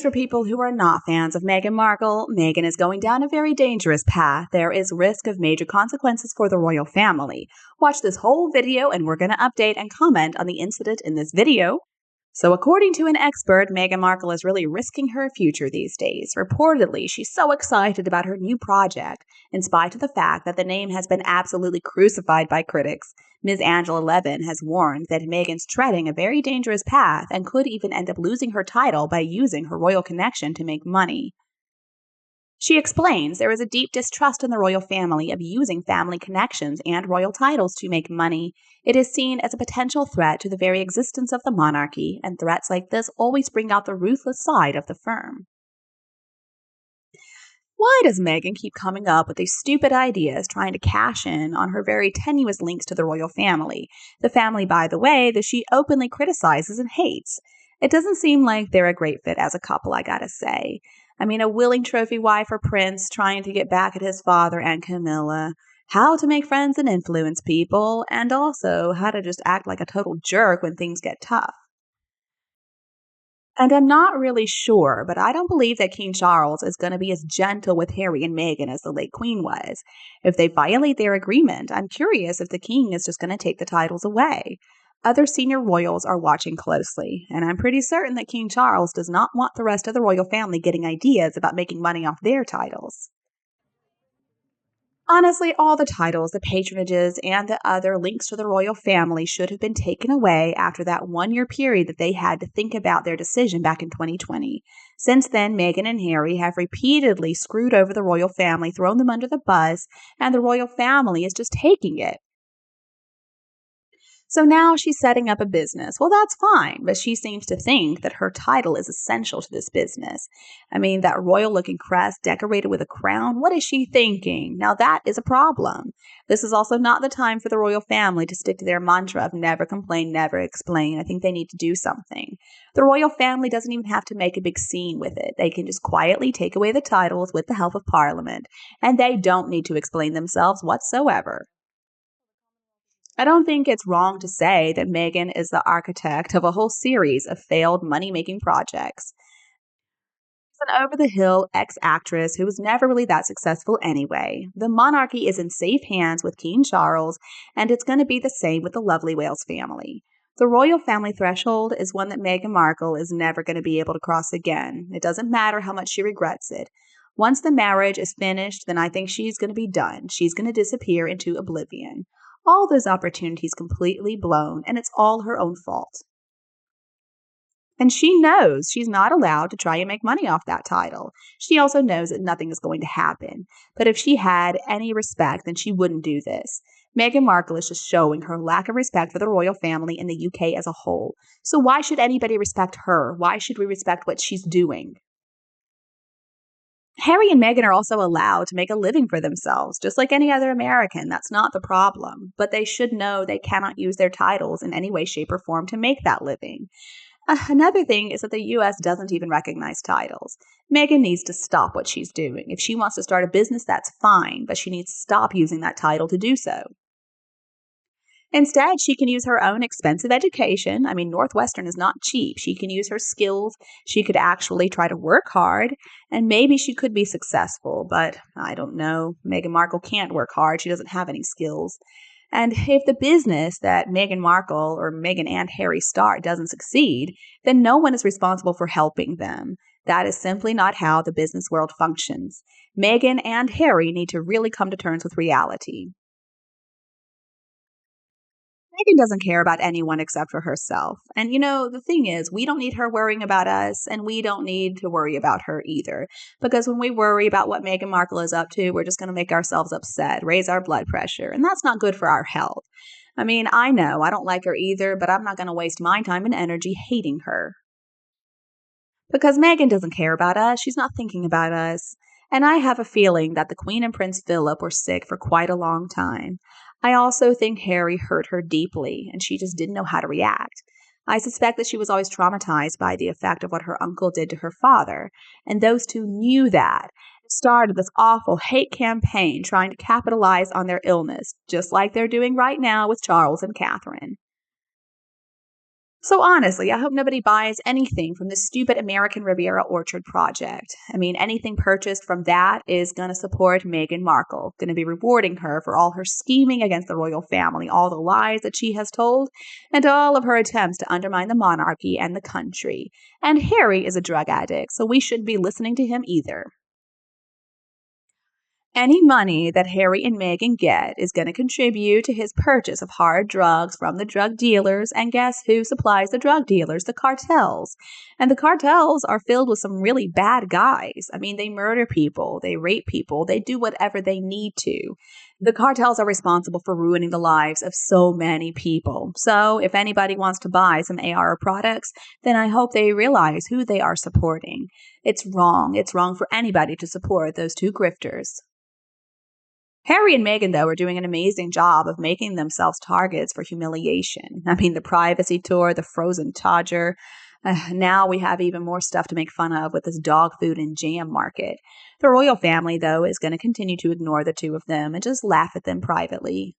for people who are not fans of Meghan Markle. Meghan is going down a very dangerous path. There is risk of major consequences for the royal family. Watch this whole video and we're going to update and comment on the incident in this video. So according to an expert, Meghan Markle is really risking her future these days. Reportedly, she's so excited about her new project, in spite of the fact that the name has been absolutely crucified by critics. Ms. Angela Levin has warned that Meghan's treading a very dangerous path and could even end up losing her title by using her royal connection to make money. She explains there is a deep distrust in the royal family of using family connections and royal titles to make money. It is seen as a potential threat to the very existence of the monarchy, and threats like this always bring out the ruthless side of the firm. Why does Meghan keep coming up with these stupid ideas trying to cash in on her very tenuous links to the royal family? The family, by the way, that she openly criticizes and hates. It doesn't seem like they're a great fit as a couple, I gotta say. I mean, a willing trophy wife or prince trying to get back at his father and Camilla, how to make friends and influence people, and also how to just act like a total jerk when things get tough. And I'm not really sure, but I don't believe that King Charles is going to be as gentle with Harry and Meghan as the late Queen was. If they violate their agreement, I'm curious if the King is just going to take the titles away. Other senior royals are watching closely, and I'm pretty certain that King Charles does not want the rest of the royal family getting ideas about making money off their titles. Honestly, all the titles, the patronages, and the other links to the royal family should have been taken away after that 1-year period that they had to think about their decision back in 2020. Since then, Meghan and Harry have repeatedly screwed over the royal family, thrown them under the bus, and the royal family is just taking it. So now she's setting up a business. Well, that's fine, but she seems to think that her title is essential to this business. I mean, that royal-looking crest decorated with a crown, what is she thinking? Now that is a problem. This is also not the time for the royal family to stick to their mantra of never complain, never explain. I think they need to do something. The royal family doesn't even have to make a big scene with it. They can just quietly take away the titles with the help of Parliament, and they don't need to explain themselves whatsoever. I don't think it's wrong to say that Meghan is the architect of a whole series of failed money-making projects. She's an over-the-hill ex-actress who was never really that successful anyway. The monarchy is in safe hands with King Charles, and it's going to be the same with the lovely Wales family. The royal family threshold is one that Meghan Markle is never going to be able to cross again. It doesn't matter how much she regrets it. Once the marriage is finished, then I think she's going to be done. She's going to disappear into oblivion. All those opportunities completely blown, and it's all her own fault. And she knows she's not allowed to try and make money off that title. She also knows that nothing is going to happen. But if she had any respect, then she wouldn't do this. Meghan Markle is just showing her lack of respect for the royal family in the UK as a whole. So why should anybody respect her? Why should we respect what she's doing? Harry and Meghan are also allowed to make a living for themselves, just like any other American. That's not the problem. But they should know they cannot use their titles in any way, shape, or form to make that living. Another thing is that the U.S. doesn't even recognize titles. Meghan needs to stop what she's doing. If she wants to start a business, that's fine, but she needs to stop using that title to do so. Instead, she can use her own expensive education. I mean, Northwestern is not cheap. She can use her skills. She could actually try to work hard, and maybe she could be successful. But I don't know. Meghan Markle can't work hard. She doesn't have any skills. And if the business that Meghan Markle or Meghan and Harry start doesn't succeed, then no one is responsible for helping them. That is simply not how the business world functions. Meghan and Harry need to really come to terms with reality. Megan doesn't care about anyone except for herself. And the thing is, we don't need her worrying about us, and we don't need to worry about her either. Because when we worry about what Meghan Markle is up to, we're just going to make ourselves upset, raise our blood pressure, and that's not good for our health. I mean, I know I don't like her either, but I'm not going to waste my time and energy hating her. Because Meghan doesn't care about us, she's not thinking about us. And I have a feeling that the Queen and Prince Philip were sick for quite a long time. I also think Harry hurt her deeply, and she just didn't know how to react. I suspect that she was always traumatized by the effect of what her uncle did to her father, and those two knew that. It started this awful hate campaign trying to capitalize on their illness, just like they're doing right now with Charles and Catherine. So honestly, I hope nobody buys anything from this stupid American Riviera Orchard project. I mean, anything purchased from that is going to support Meghan Markle, going to be rewarding her for all her scheming against the royal family, all the lies that she has told, and all of her attempts to undermine the monarchy and the country. And Harry is a drug addict, so we shouldn't be listening to him either. Any money that Harry and Meghan get is going to contribute to his purchase of hard drugs from the drug dealers. And guess who supplies the drug dealers? The cartels. And the cartels are filled with some really bad guys. I mean, they murder people, they rape people, they do whatever they need to. The cartels are responsible for ruining the lives of so many people. So if anybody wants to buy some AR products, then I hope they realize who they are supporting. It's wrong. It's wrong for anybody to support those two grifters. Harry and Meghan, though, are doing an amazing job of making themselves targets for humiliation. I mean, the privacy tour, the frozen Todger. Now we have even more stuff to make fun of with this dog food and jam market. The royal family, though, is going to continue to ignore the two of them and just laugh at them privately.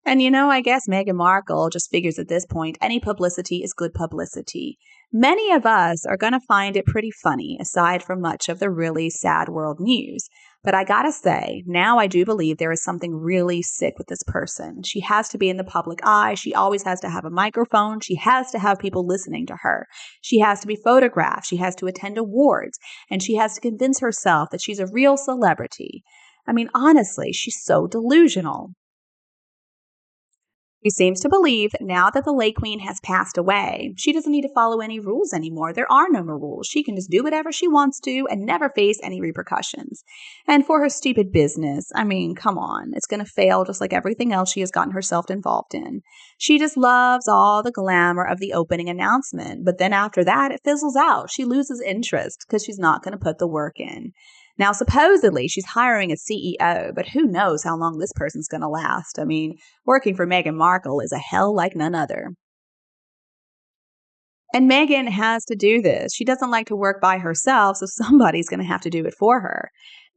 And I guess Meghan Markle just figures at this point any publicity is good publicity. Many of us are going to find it pretty funny, aside from much of the really sad world news. But I gotta say, now I do believe there is something really sick with this person. She has to be in the public eye. She always has to have a microphone. She has to have people listening to her. She has to be photographed. She has to attend awards. And she has to convince herself that she's a real celebrity. I mean, honestly, she's so delusional. She seems to believe that now that the Lake Queen has passed away, she doesn't need to follow any rules anymore. There are no more rules. She can just do whatever she wants to and never face any repercussions. And for her stupid business, I mean, come on, it's going to fail just like everything else she has gotten herself involved in. She just loves all the glamour of the opening announcement, but then after that, it fizzles out. She loses interest because she's not going to put the work in. Now, supposedly, she's hiring a CEO, but who knows how long this person's going to last? I mean, working for Meghan Markle is a hell like none other. And Meghan has to do this. She doesn't like to work by herself, so somebody's going to have to do it for her.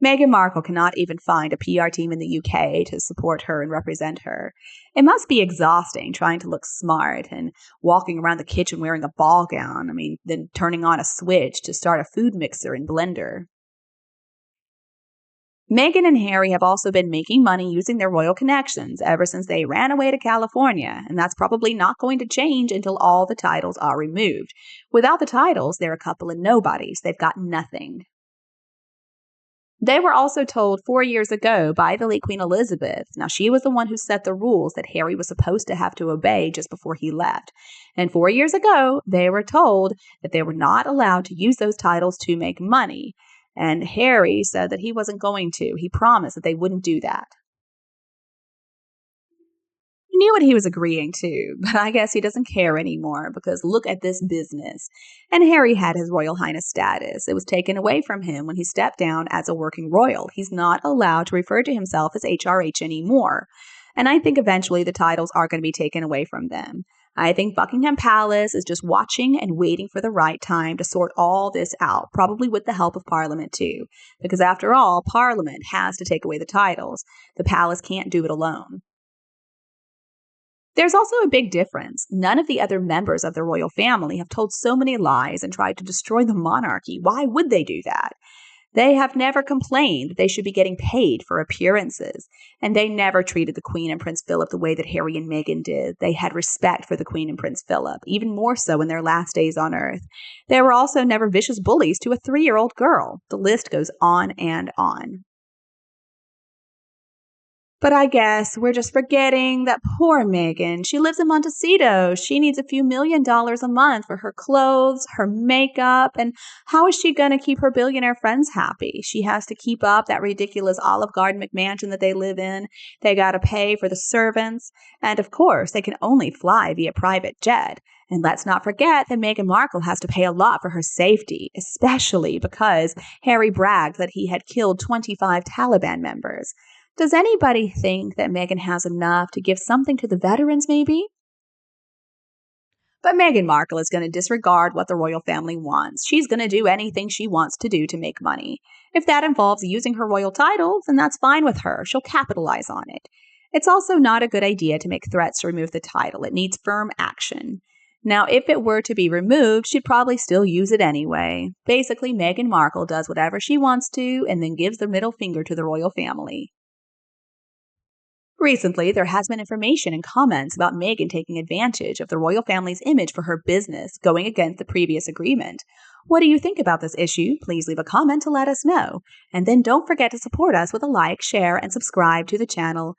Meghan Markle cannot even find a PR team in the UK to support her and represent her. It must be exhausting trying to look smart and walking around the kitchen wearing a ball gown. I mean, then turning on a switch to start a food mixer and blender. Meghan and Harry have also been making money using their royal connections ever since they ran away to California, and that's probably not going to change until all the titles are removed. Without the titles, they're a couple of nobodies. They've got nothing. They were also told 4 years ago by the late Queen Elizabeth. Now, she was the one who set the rules that Harry was supposed to have to obey just before he left. And 4 years ago, they were told that they were not allowed to use those titles to make money. And Harry said that he wasn't going to. He promised that they wouldn't do that. He knew what he was agreeing to, but I guess he doesn't care anymore because look at this business. And Harry had his Royal Highness status. It was taken away from him when he stepped down as a working royal. He's not allowed to refer to himself as HRH anymore. And I think eventually the titles are going to be taken away from them. I think Buckingham Palace is just watching and waiting for the right time to sort all this out, probably with the help of Parliament too. Because after all, Parliament has to take away the titles. The palace can't do it alone. There's also a big difference. None of the other members of the royal family have told so many lies and tried to destroy the monarchy. Why would they do that? They have never complained that they should be getting paid for appearances, and they never treated the Queen and Prince Philip the way that Harry and Meghan did. They had respect for the Queen and Prince Philip, even more so in their last days on Earth. They were also never vicious bullies to a 3-year-old girl. The list goes on and on. But I guess we're just forgetting that poor Meghan. She lives in Montecito. She needs a few $1 million a month for her clothes, her makeup, and how is she going to keep her billionaire friends happy? She has to keep up that ridiculous Olive Garden McMansion that they live in. They got to pay for the servants. And of course, they can only fly via private jet. And let's not forget that Meghan Markle has to pay a lot for her safety, especially because Harry bragged that he had killed 25 Taliban members. Does anybody think that Meghan has enough to give something to the veterans, maybe? But Meghan Markle is going to disregard what the royal family wants. She's going to do anything she wants to do to make money. If that involves using her royal titles, then that's fine with her. She'll capitalize on it. It's also not a good idea to make threats to remove the title. It needs firm action. Now, if it were to be removed, she'd probably still use it anyway. Basically, Meghan Markle does whatever she wants to and then gives the middle finger to the royal family. Recently, there has been information and comments about Meghan taking advantage of the royal family's image for her business, going against the previous agreement. What do you think about this issue? Please leave a comment to let us know. And then don't forget to support us with a like, share, and subscribe to the channel.